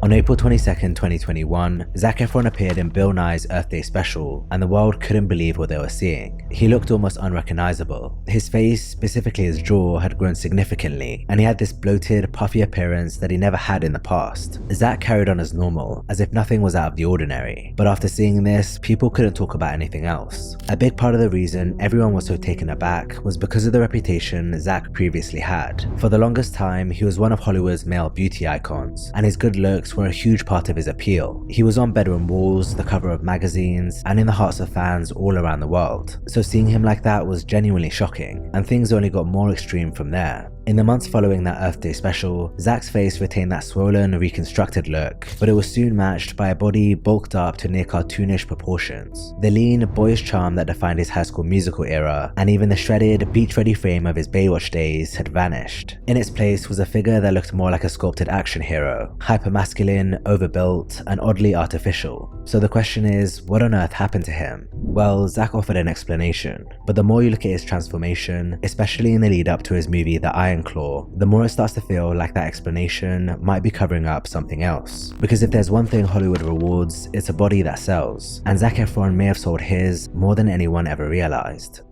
On April 22nd, 2021, Zac Efron appeared in Bill Nye's Earth Day special, and the world couldn't believe what they were seeing. He looked almost unrecognizable. His face, specifically his jaw, had grown significantly, and he had this bloated, puffy appearance that he never had in the past. Zac carried on as normal, as if nothing was out of the ordinary. But after seeing this, people couldn't talk about anything else. A big part of the reason everyone was so taken aback was because of the reputation Zac previously had. For the longest time, he was one of Hollywood's male beauty icons, and his good looks were a huge part of his appeal. He was on bedroom walls, the cover of magazines, and in the hearts of fans all around the world. So seeing him like that was genuinely shocking, and things only got more extreme from there. In the months following that Earth Day special, Zac's face retained that swollen, reconstructed look, but it was soon matched by a body bulked up to near cartoonish proportions. The lean, boyish charm that defined his High School Musical era, and even the shredded, beach-ready frame of his Baywatch days had vanished. In its place was a figure that looked more like a sculpted action hero, hyper-masculine, overbuilt, and oddly artificial. So the question is, what on earth happened to him? Well, Zac offered an explanation, but the more you look at his transformation, especially in the lead up to his movie The Iron Claw, the more it starts to feel like that explanation might be covering up something else. Because if there's one thing Hollywood rewards, it's a body that sells, and Zac Efron may have sold his more than anyone ever realized.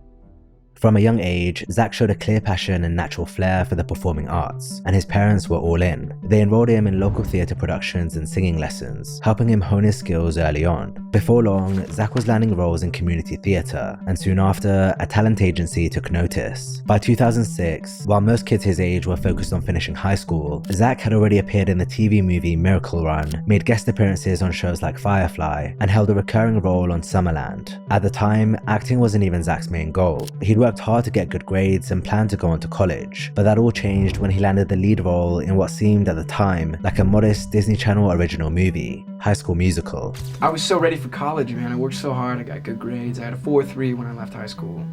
From a young age, Zac showed a clear passion and natural flair for the performing arts, and his parents were all in. They enrolled him in local theatre productions and singing lessons, helping him hone his skills early on. Before long, Zac was landing roles in community theatre, and soon after, a talent agency took notice. By 2006, while most kids his age were focused on finishing high school, Zac had already appeared in the TV movie Miracle Run, made guest appearances on shows like Firefly, and held a recurring role on Summerland. At the time, acting wasn't even Zac's main goal. He'd worked hard to get good grades and planned to go on to college, but that all changed when he landed the lead role in what seemed at the time like a modest Disney Channel original movie, High School Musical. I was so ready for college, man. I worked so hard, I got good grades. I had a 4.3 when I left high school.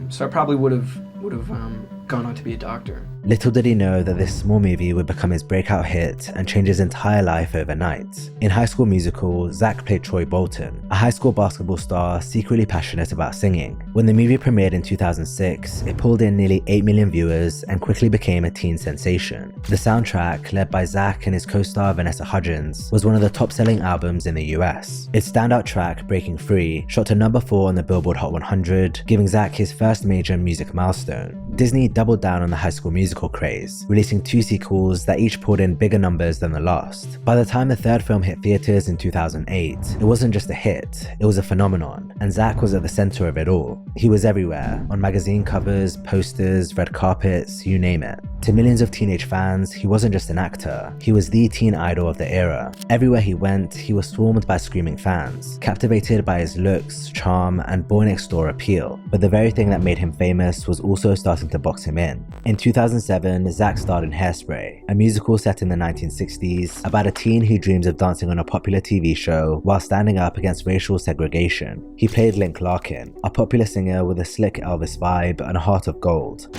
So I probably would have gone on to be a doctor. Little did he know that this small movie would become his breakout hit and change his entire life overnight. In High School Musical, Zac played Troy Bolton, a high school basketball star secretly passionate about singing. When the movie premiered in 2006, it pulled in nearly 8 million viewers and quickly became a teen sensation. The soundtrack, led by Zac and his co-star Vanessa Hudgens, was one of the top-selling albums in the US. Its standout track, Breaking Free, shot to number 4 on the Billboard Hot 100, giving Zac his first major music milestone. Disney doubled down on the High School Musical craze, releasing 2 sequels that each pulled in bigger numbers than the last. By the time the third film hit theaters in 2008, it wasn't just a hit, it was a phenomenon, and Zac was at the center of it all. He was everywhere, on magazine covers, posters, red carpets, you name it. To millions of teenage fans, he wasn't just an actor, he was the teen idol of the era. Everywhere he went, he was swarmed by screaming fans, captivated by his looks, charm, and boy-next-door appeal. But the very thing that made him famous was also starting to box him in. In 2007, Zac starred in Hairspray, a musical set in the 1960s about a teen who dreams of dancing on a popular TV show while standing up against racial segregation. He played Link Larkin, a popular singer with a slick Elvis vibe and a heart of gold.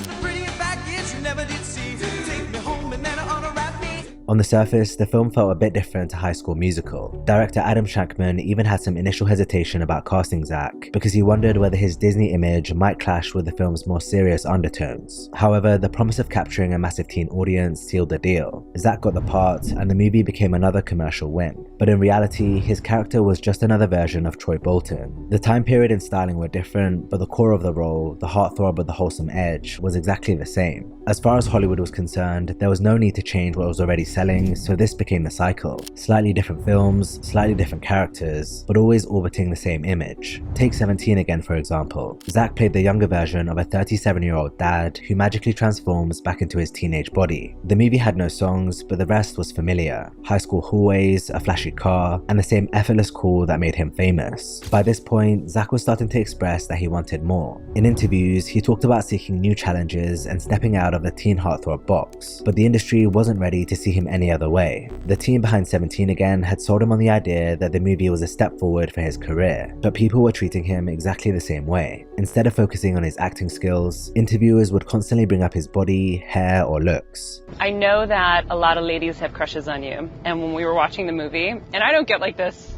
On the surface, the film felt a bit different to High School Musical. Director Adam Shankman even had some initial hesitation about casting Zac because he wondered whether his Disney image might clash with the film's more serious undertones. However, the promise of capturing a massive teen audience sealed the deal. Zac got the part, and the movie became another commercial win. But in reality, his character was just another version of Troy Bolton. The time period and styling were different, but the core of the role, the heartthrob with the wholesome edge, was exactly the same. As far as Hollywood was concerned, there was no need to change what was already selling, so this became the cycle. Slightly different films, slightly different characters, but always orbiting the same image. Take 17 again, for example. Zac played the younger version of a 37-year-old dad who magically transforms back into his teenage body. The movie had no songs, but the rest was familiar. High school hallways, a flashy car, and the same effortless cool that made him famous. By this point, Zac was starting to express that he wanted more. In interviews, he talked about seeking new challenges and stepping out of the teen heartthrob box, but the industry wasn't ready to see him any other way. The team behind 17 again had sold him on the idea that the movie was a step forward for his career, but people were treating him exactly the same way. Instead of focusing on his acting skills, interviewers would constantly bring up his body, hair, or looks. I know that a lot of ladies have crushes on you, and when we were watching the movie, and I don't get like this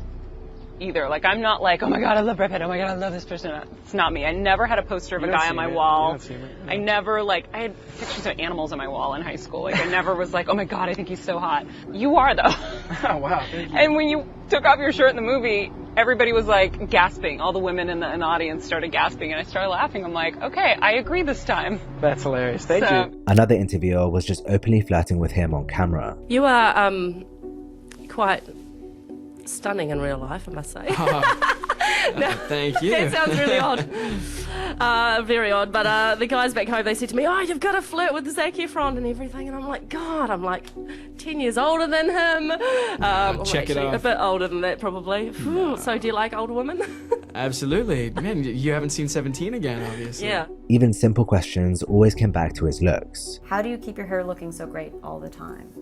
either. Like, I'm not like, oh my god, I love Brad Pitt, oh my god, I love this person. It's not me. I never had a poster of a guy on my wall. I never, like, I had pictures of animals on my wall in high school. Like, I never was like, oh my god, I think he's so hot. You are, though. Oh, wow, thank you. And when you took off your shirt in the movie, everybody was like gasping. All the women in the audience started gasping, and I started laughing. I'm like, okay, I agree this time. That's hilarious. Thank you. Another interviewer was just openly flirting with him on camera. You are quite stunning in real life, I must say. No, thank you. That sounds really odd. Very odd. But the guys back home, they said to me, oh, you've got to flirt with Zac Efron and everything. And I'm like, God, I'm like 10 years older than him. Check it off. A bit older than that, probably. So do you like older women? Absolutely. Man, you haven't seen 17 again, obviously. Yeah. Even simple questions always came back to his looks. How do you keep your hair looking so great all the time?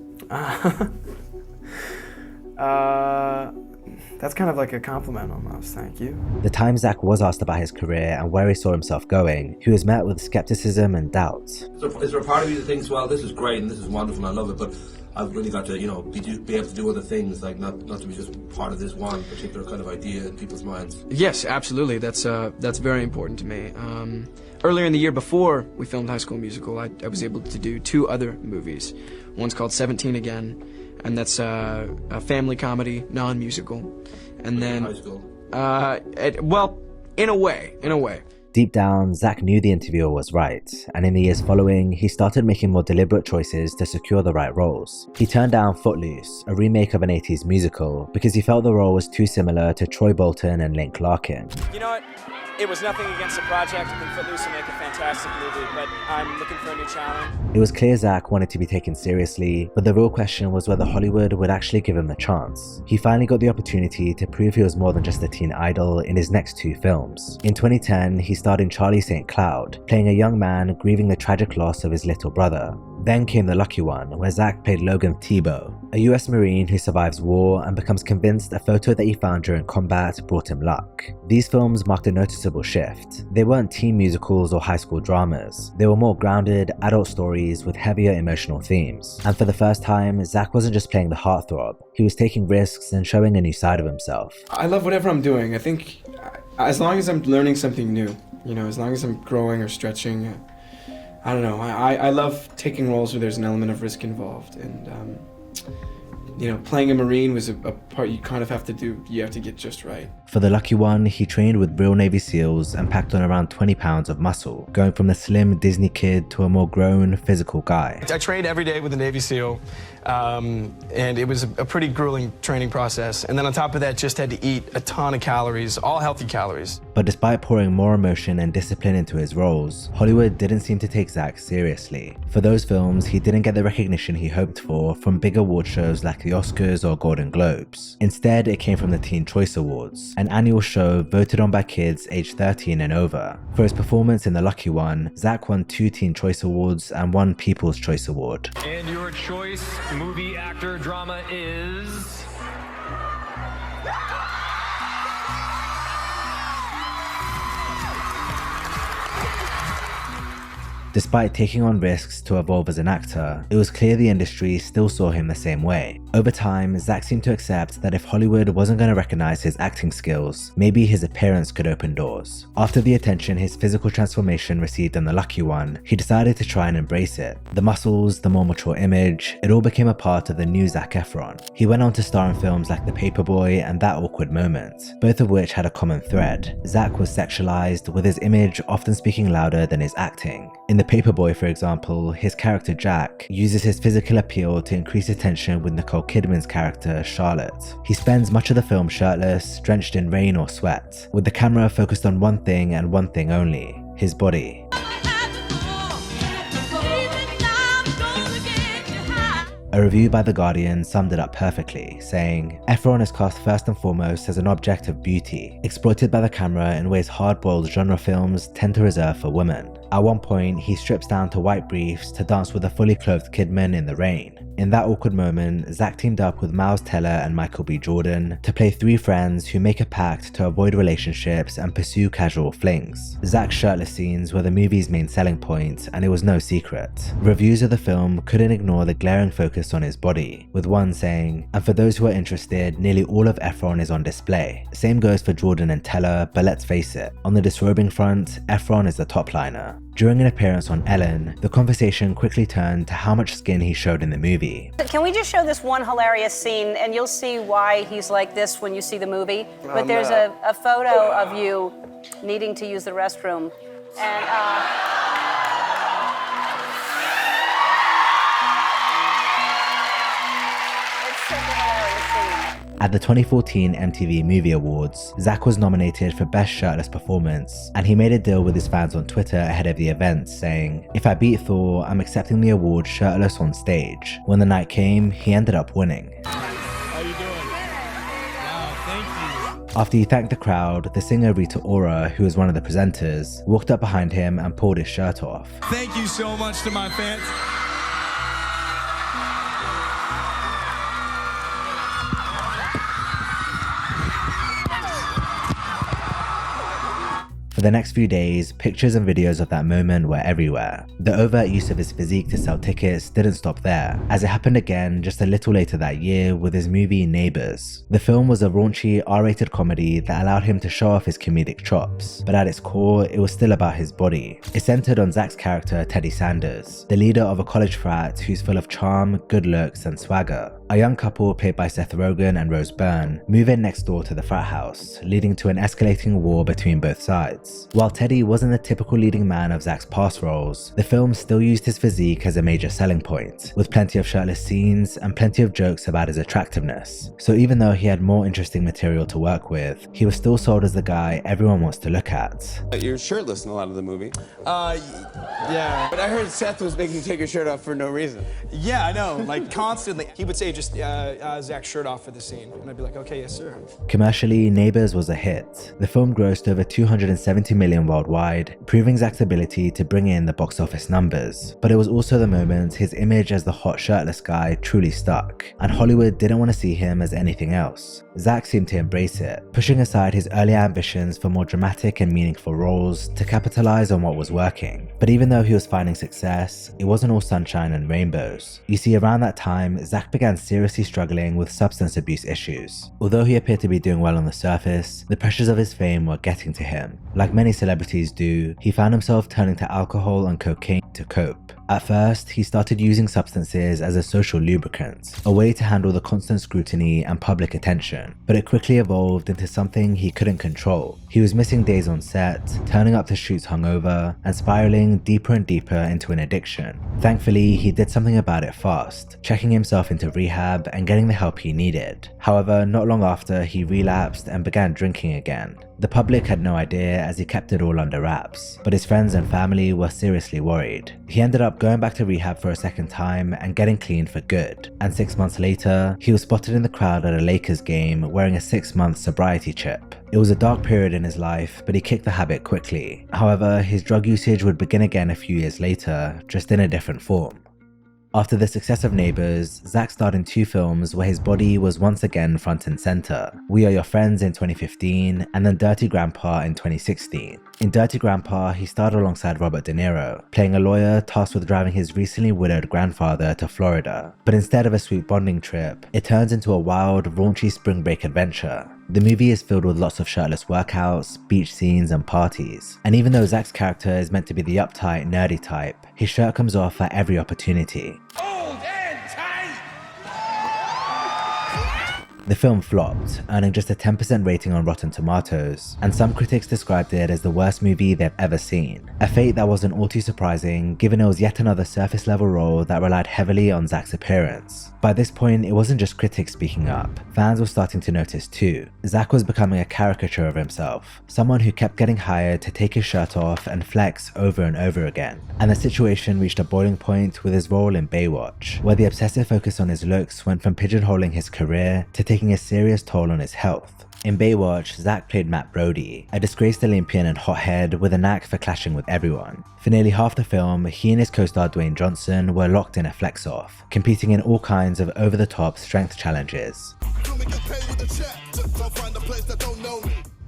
That's kind of like a compliment almost, thank you. The time Zac was asked about his career and where he saw himself going, he was met with skepticism and doubt. So is there a part of you that thinks, well, this is great and this is wonderful and I love it, but I've really got to, you know, be able to do other things, like not to be just part of this one particular kind of idea in people's minds? Yes, absolutely. That's very important to me. Earlier in the year before we filmed High School Musical, I was able to do 2 other movies. One's called 17 Again, and that's a family comedy, non-musical. And then, High school. well, in a way. Deep down, Zac knew the interviewer was right, and in the years following, he started making more deliberate choices to secure the right roles. He turned down Footloose, a remake of an 80s musical, because he felt the role was too similar to Troy Bolton and Link Larkin. You know what? It was nothing against the project. I think Footloose will make a fantastic movie, but I'm looking for a new challenge. It was clear Zac wanted to be taken seriously, but the real question was whether Hollywood would actually give him the chance. He finally got the opportunity to prove he was more than just a teen idol in his next 2 films. In 2010, he starred in Charlie St. Cloud, playing a young man grieving the tragic loss of his little brother. Then came The Lucky One, where Zac played Logan Thibault, a US Marine who survives war and becomes convinced a photo that he found during combat brought him luck. These films marked a noticeable shift. They weren't teen musicals or high school dramas. They were more grounded, adult stories with heavier emotional themes. And for the first time, Zac wasn't just playing the heartthrob. He was taking risks and showing a new side of himself. I love whatever I'm doing. I think as long as I'm learning something new, you know, as long as I'm growing or stretching, I don't know. I love taking roles where there's an element of risk involved, and you know, playing a Marine was a part you kind of have to do. You have to get just right. For The Lucky One, he trained with real Navy SEALs and packed on around 20 pounds of muscle, going from the slim Disney kid to a more grown, physical guy. I trained every day with a Navy SEAL, and it was a pretty grueling training process. And then on top of that, just had to eat a ton of calories, all healthy calories. But despite pouring more emotion and discipline into his roles, Hollywood didn't seem to take Zac seriously. For those films, he didn't get the recognition he hoped for from big award shows like the Oscars or Golden Globes. Instead, it came from the Teen Choice Awards, an annual show voted on by kids aged 13 and over. For his performance in The Lucky One, Zac won 2 Teen Choice Awards and 1 People's Choice Award. And your choice movie actor drama is... Despite taking on risks to evolve as an actor, it was clear the industry still saw him the same way. Over time, Zac seemed to accept that if Hollywood wasn't going to recognize his acting skills, maybe his appearance could open doors. After the attention his physical transformation received in The Lucky One, he decided to try and embrace it. The muscles, the more mature image, it all became a part of the new Zac Efron. He went on to star in films like The Paperboy and That Awkward Moment, both of which had a common thread. Zac was sexualized, with his image often speaking louder than his acting. In The Paperboy, for example, his character Jack uses his physical appeal to increase attention with Nicole Kidman's character Charlotte. He spends much of the film shirtless, drenched in rain or sweat, with the camera focused on one thing and one thing only: his body. A review by The Guardian summed it up perfectly, saying, "Efron is cast first and foremost as an object of beauty, exploited by the camera in ways hard-boiled genre films tend to reserve for women. At one point, he strips down to white briefs to dance with a fully clothed Kidman in the rain. In that awkward moment, Zac teamed up with Miles Teller and Michael B. Jordan to play three friends who make a pact to avoid relationships and pursue casual flings. Zac's shirtless scenes were the movie's main selling point, and it was no secret. Reviews of the film couldn't ignore the glaring focus on his body, with one saying, "And for those who are interested, nearly all of Efron is on display." Same goes for Jordan and Teller, but let's face it, on the disrobing front, Efron is the top liner. During an appearance on Ellen, the conversation quickly turned to how much skin he showed in the movie. Can we just show this one hilarious scene, and you'll see why he's like this when you see the movie. But there's a photo of you needing to use the restroom, and it's such a hilarious scene. At the 2014 MTV Movie Awards, Zac was nominated for Best Shirtless Performance, and he made a deal with his fans on Twitter ahead of the event, saying, "If I beat Thor, I'm accepting the award shirtless on stage." When the night came, he ended up winning. How you doing? Wow, thank you. After he thanked the crowd, the singer Rita Ora, who was one of the presenters, walked up behind him and pulled his shirt off. Thank you so much to my fans. For the next few days, pictures and videos of that moment were everywhere. The overt use of his physique to sell tickets didn't stop there, as it happened again just a little later that year with his movie Neighbors. The film was a raunchy, R-rated comedy that allowed him to show off his comedic chops, but at its core, it was still about his body. It centered on Zac's character Teddy Sanders, the leader of a college frat who's full of charm, good looks, and swagger. A young couple played by Seth Rogen and Rose Byrne move in next door to the frat house, leading to an escalating war between both sides. While Teddy wasn't the typical leading man of Zac's past roles, the film still used his physique as a major selling point, with plenty of shirtless scenes and plenty of jokes about his attractiveness. So even though he had more interesting material to work with, he was still sold as the guy everyone wants to look at. You're shirtless in a lot of the movie. Yeah. But I heard Seth was making you take your shirt off for no reason. Yeah, I know, like constantly. He would say, just Zach's shirt off for the scene. And I'd be like, okay, yes, sir. Commercially, Neighbors was a hit. The film grossed over $270 million worldwide, proving Zac's ability to bring in the box office numbers. But it was also the moment his image as the hot shirtless guy truly stuck, and Hollywood didn't want to see him as anything else. Zac seemed to embrace it, pushing aside his earlier ambitions for more dramatic and meaningful roles to capitalize on what was working. But even though he was finding success, it wasn't all sunshine and rainbows. You see, around that time, Zac began seriously struggling with substance abuse issues. Although he appeared to be doing well on the surface, the pressures of his fame were getting to him. Like many celebrities do, he found himself turning to alcohol and cocaine to cope. At first, he started using substances as a social lubricant, a way to handle the constant scrutiny and public attention, but it quickly evolved into something he couldn't control. He was missing days on set, turning up to shoots hungover, and spiraling deeper and deeper into an addiction. Thankfully, he did something about it fast, checking himself into rehab and getting the help he needed. However, not long after, he relapsed and began drinking again. The public had no idea as he kept it all under wraps, but his friends and family were seriously worried. He ended up going back to rehab for a second time and getting clean for good. And 6 months later, he was spotted in the crowd at a Lakers game wearing a 6-month sobriety chip. It was a dark period in his life, but he kicked the habit quickly. However, his drug usage would begin again a few years later, just in a different form. After the success of Neighbors, Zac starred in 2 films where his body was once again front and center: We Are Your Friends in 2015 and then Dirty Grandpa in 2016. In Dirty Grandpa, he starred alongside Robert De Niro, playing a lawyer tasked with driving his recently widowed grandfather to Florida. But instead of a sweet bonding trip, it turns into a wild, raunchy spring break adventure. The movie is filled with lots of shirtless workouts, beach scenes, and parties. And even though Zac's character is meant to be the uptight, nerdy type, his shirt comes off at every opportunity. The film flopped, earning just a 10% rating on Rotten Tomatoes, and some critics described it as the worst movie they've ever seen. A fate that wasn't all too surprising, given it was yet another surface level role that relied heavily on Zac's appearance. By this point, it wasn't just critics speaking up, fans were starting to notice too. Zac was becoming a caricature of himself, someone who kept getting hired to take his shirt off and flex over and over again. And the situation reached a boiling point with his role in Baywatch, where the obsessive focus on his looks went from pigeonholing his career to taking a serious toll on his health. In Baywatch, Zac played Matt Brody, a disgraced Olympian and hothead with a knack for clashing with everyone. For nearly half the film, he and his co-star Dwayne Johnson were locked in a flex-off, competing in all kinds of over-the-top strength challenges.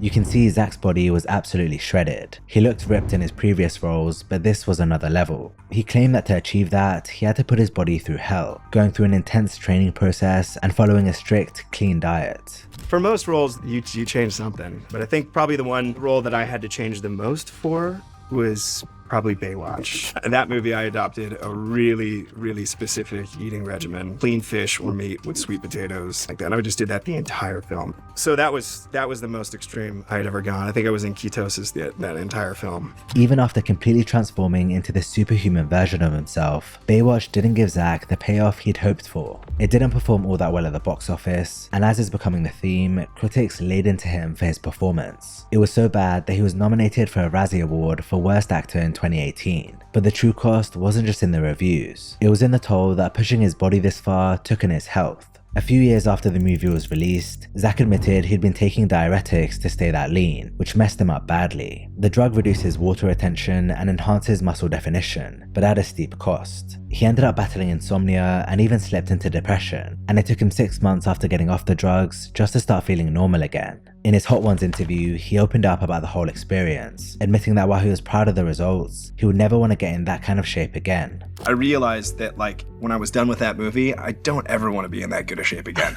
You can see Zac's body was absolutely shredded. He looked ripped in his previous roles, but this was another level. He claimed that to achieve that, he had to put his body through hell, going through an intense training process and following a strict, clean diet. For most roles, you change something, but I think probably the one role that I had to change the most for was probably Baywatch. In that movie, I adopted a really, really specific eating regimen. Clean fish or meat with sweet potatoes, like that. And I just did that the entire film. So that was the most extreme I had ever gone. I think I was in ketosis that entire film. Even after completely transforming into this superhuman version of himself, Baywatch didn't give Zac the payoff he'd hoped for. It didn't perform all that well at the box office, and as is becoming the theme, critics laid into him for his performance. It was so bad that he was nominated for a Razzie Award for Worst Actor in 2018. But the true cost wasn't just in the reviews. It was in the toll that pushing his body this far took on his health. A few years after the movie was released, Zac admitted he'd been taking diuretics to stay that lean, which messed him up badly. The drug reduces water retention and enhances muscle definition, but at a steep cost. He ended up battling insomnia and even slipped into depression, and it took him 6 months after getting off the drugs just to start feeling normal again. In his Hot Ones interview, he opened up about the whole experience, admitting that while he was proud of the results, he would never want to get in that kind of shape again. I realized that, like, when I was done with that movie, I don't ever want to be in that good a shape again.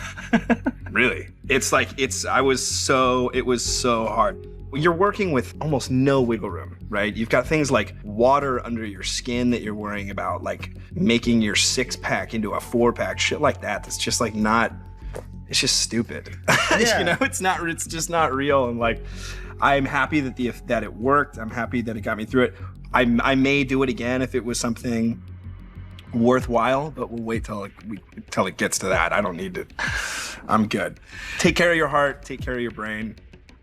Really. It was so hard. You're working with almost no wiggle room, right? You've got things like water under your skin that you're worrying about, like making your 6-pack into a 4-pack, shit like that. That's just like not, it's just stupid. Yeah. You know, it's just not real. And like, I'm happy that it worked. I'm happy that it got me through it. I may do it again if it was something worthwhile, but we'll wait till it gets to that. I don't need to, I'm good. Take care of your heart, take care of your brain.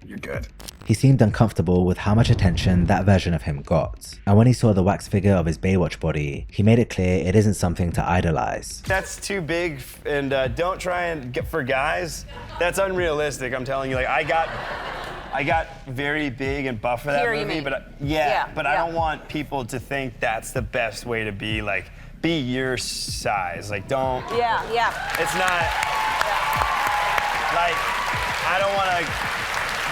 You're good. He seemed uncomfortable with how much attention that version of him got, and when he saw the wax figure of his Baywatch body, he made it clear it isn't something to idolize. That's too big, and don't try and get for guys. That's unrealistic, I'm telling you. Like, I got very big and buff for that movie, but I don't want people to think that's the best way to be. Like, be your size. Like, don't. Yeah. It's not. Like, I don't want to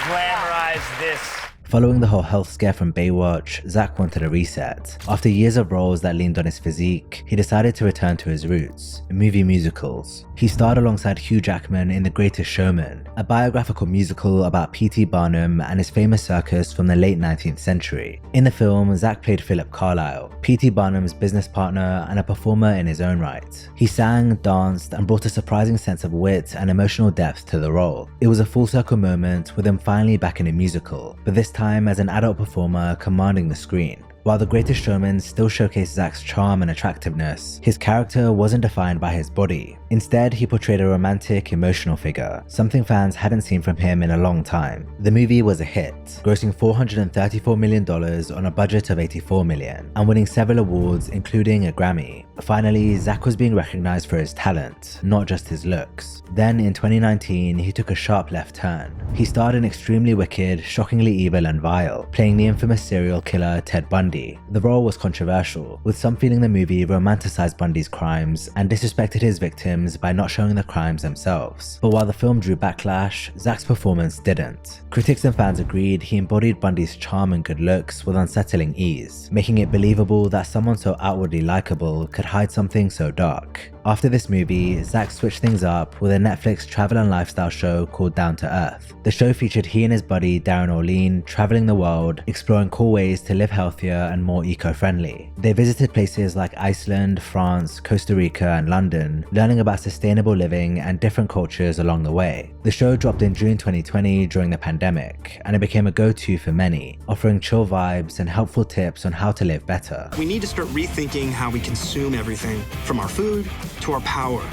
glamorize this. Following the whole health scare from Baywatch, Zac wanted a reset. After years of roles that leaned on his physique, he decided to return to his roots, movie musicals. He starred alongside Hugh Jackman in The Greatest Showman, a biographical musical about P.T. Barnum and his famous circus from the late 19th century. In the film, Zac played Philip Carlyle, P.T. Barnum's business partner and a performer in his own right. He sang, danced, and brought a surprising sense of wit and emotional depth to the role. It was a full circle moment with him finally back in a musical, but this time as an adult performer commanding the screen. While The Greatest Showman still showcased Zac's charm and attractiveness, his character wasn't defined by his body. Instead, he portrayed a romantic, emotional figure, something fans hadn't seen from him in a long time. The movie was a hit, grossing $434 million on a budget of $84 million, and winning several awards, including a Grammy. Finally, Zac was being recognized for his talent, not just his looks. Then, in 2019, he took a sharp left turn. He starred in Extremely Wicked, Shockingly Evil and Vile, playing the infamous serial killer Ted Bundy. The role was controversial, with some feeling the movie romanticized Bundy's crimes and disrespected his victims by not showing the crimes themselves. But while the film drew backlash, Zac's performance didn't. Critics and fans agreed he embodied Bundy's charm and good looks with unsettling ease, making it believable that someone so outwardly likable could hide something so dark. After this movie, Zac switched things up with a Netflix travel and lifestyle show called Down to Earth. The show featured he and his buddy Darren Orlean traveling the world, exploring cool ways to live healthier and more eco-friendly. They visited places like Iceland, France, Costa Rica, and London, learning about sustainable living and different cultures along the way. The show dropped in June 2020 during the pandemic, and it became a go-to for many, offering chill vibes and helpful tips on how to live better. We need to start rethinking how we consume everything, from our food to our power.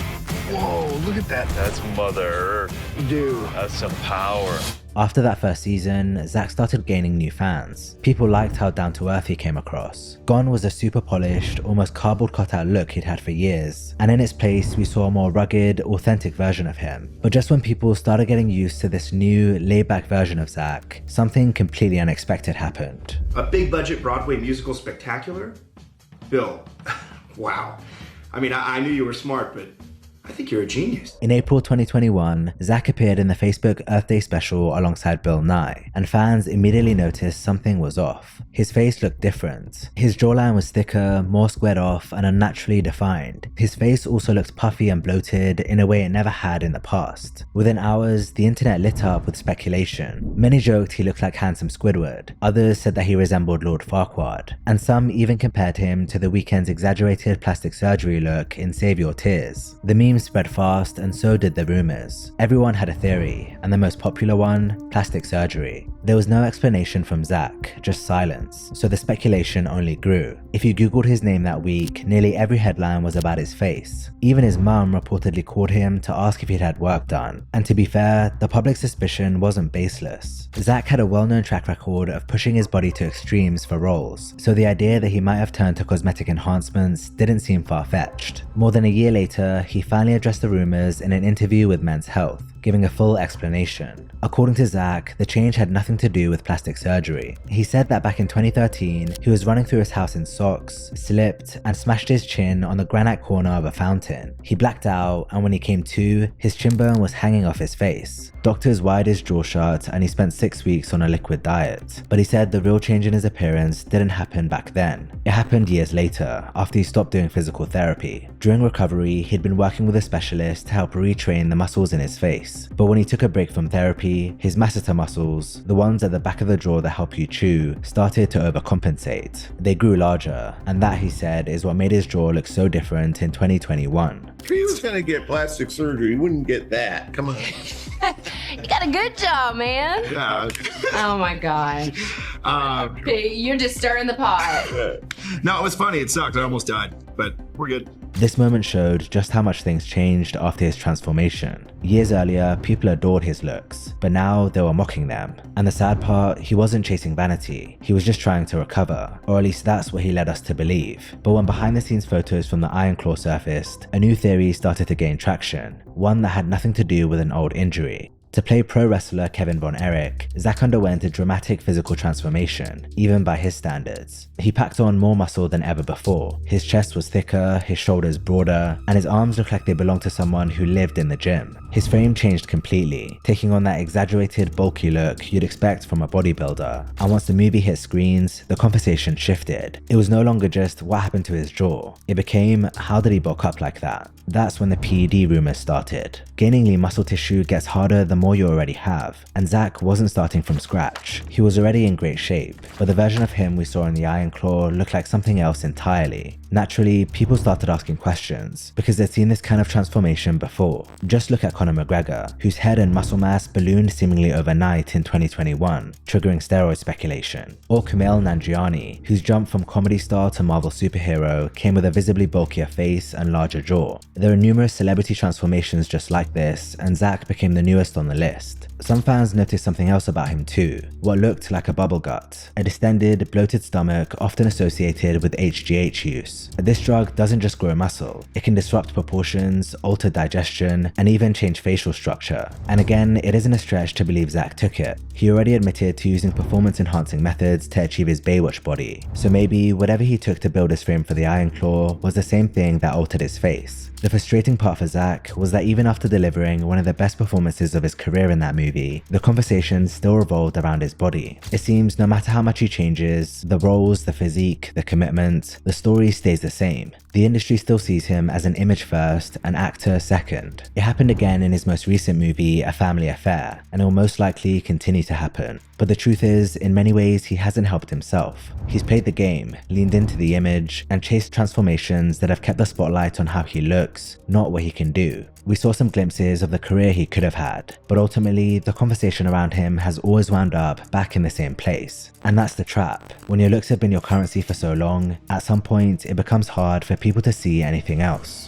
Whoa, look at that. That's Mother Earth. Dude, that's some power. After that first season, Zac started gaining new fans. People liked how down-to-earth he came across. Gone was a super polished, almost cardboard cutout look he'd had for years, and in its place we saw a more rugged, authentic version of him. But just when people started getting used to this new, laid-back version of Zac, something completely unexpected happened. A big-budget Broadway musical spectacular? Bill, wow. I mean, I knew you were smart, but I think you're a genius. In April 2021, Zac appeared in the Facebook Earth Day special alongside Bill Nye, and fans immediately noticed something was off. His face looked different. His jawline was thicker, more squared off, and unnaturally defined. His face also looked puffy and bloated in a way it never had in the past. Within hours, the internet lit up with speculation. Many joked he looked like handsome Squidward. Others said that he resembled Lord Farquaad, and some even compared him to The Weeknd's exaggerated plastic surgery look in Save Your Tears. The memes spread fast, and so did the rumors. Everyone had a theory, and the most popular one, plastic surgery. There was no explanation from Zac, just silence, so the speculation only grew. If you googled his name that week, nearly every headline was about his face. Even his mum reportedly called him to ask if he'd had work done. And to be fair, the public suspicion wasn't baseless. Zac had a well-known track record of pushing his body to extremes for roles, so the idea that he might have turned to cosmetic enhancements didn't seem far-fetched. More than a year later, he finally addressed the rumors in an interview with Men's Health, giving a full explanation. According to Zac, the change had nothing to do with plastic surgery. He said that back in 2013, he was running through his house in socks, slipped, and smashed his chin on the granite corner of a fountain. He blacked out, and when he came to, his chin bone was hanging off his face. Doctors wired his jaw shut, and he spent 6 weeks on a liquid diet. But he said the real change in his appearance didn't happen back then. It happened years later, after he stopped doing physical therapy. During recovery, he'd been working with a specialist to help retrain the muscles in his face. But when he took a break from therapy, his masseter muscles, the ones at the back of the jaw that help you chew, started to overcompensate. They grew larger, and that, he said, is what made his jaw look so different in 2021. If he was gonna get plastic surgery, he wouldn't get that. Come on. You got a good job, man. Yeah. Oh my God. You're just stirring the pot. No, it was funny. It sucked. I almost died, but we're good. This moment showed just how much things changed after his transformation. Years earlier, people adored his looks, but now they were mocking them. And the sad part, he wasn't chasing vanity. He was just trying to recover, or at least that's what he led us to believe. But when behind-the-scenes photos from the Iron Claw surfaced, a new theory started to gain traction, one that had nothing to do with an old injury. To play pro wrestler Kevin Von Erich, Zac underwent a dramatic physical transformation, even by his standards. He packed on more muscle than ever before. His chest was thicker, his shoulders broader, and his arms looked like they belonged to someone who lived in the gym. His frame changed completely, taking on that exaggerated, bulky look you'd expect from a bodybuilder. And once the movie hit screens, the conversation shifted. It was no longer just what happened to his jaw. It became, how did he bulk up like that? That's when the PED rumors started. Gaining lean muscle tissue gets harder the more you already have, and Zac wasn't starting from scratch. He was already in great shape, but the version of him we saw in the Iron Claw looked like something else entirely. Naturally, people started asking questions, because they'd seen this kind of transformation before. Just look at Conor McGregor, whose head and muscle mass ballooned seemingly overnight in 2021, triggering steroid speculation. Or Kumail Nanjiani, whose jump from comedy star to Marvel superhero came with a visibly bulkier face and larger jaw. There are numerous celebrity transformations just like this, and Zac became the newest on the list. Some fans noticed something else about him too, what looked like a bubble gut, a distended, bloated stomach often associated with HGH use. This drug doesn't just grow muscle, it can disrupt proportions, alter digestion, and even change facial structure. And again, it isn't a stretch to believe Zac took it. He already admitted to using performance-enhancing methods to achieve his Baywatch body, so maybe whatever he took to build his frame for the Iron Claw was the same thing that altered his face. The frustrating part for Zac was that even after delivering one of the best performances of his career in that movie, the conversation still revolved around his body. It seems no matter how much he changes, the roles, the physique, the commitment, the story stays the same. The industry still sees him as an image first and actor second. It happened again in his most recent movie, A Family Affair, and it will most likely continue to happen. But the truth is, in many ways, he hasn't helped himself. He's played the game, leaned into the image, and chased transformations that have kept the spotlight on how he looks, not what he can do. We saw some glimpses of the career he could have had, but ultimately, the conversation around him has always wound up back in the same place. And that's the trap. When your looks have been your currency for so long, at some point, it becomes hard for people to see anything else.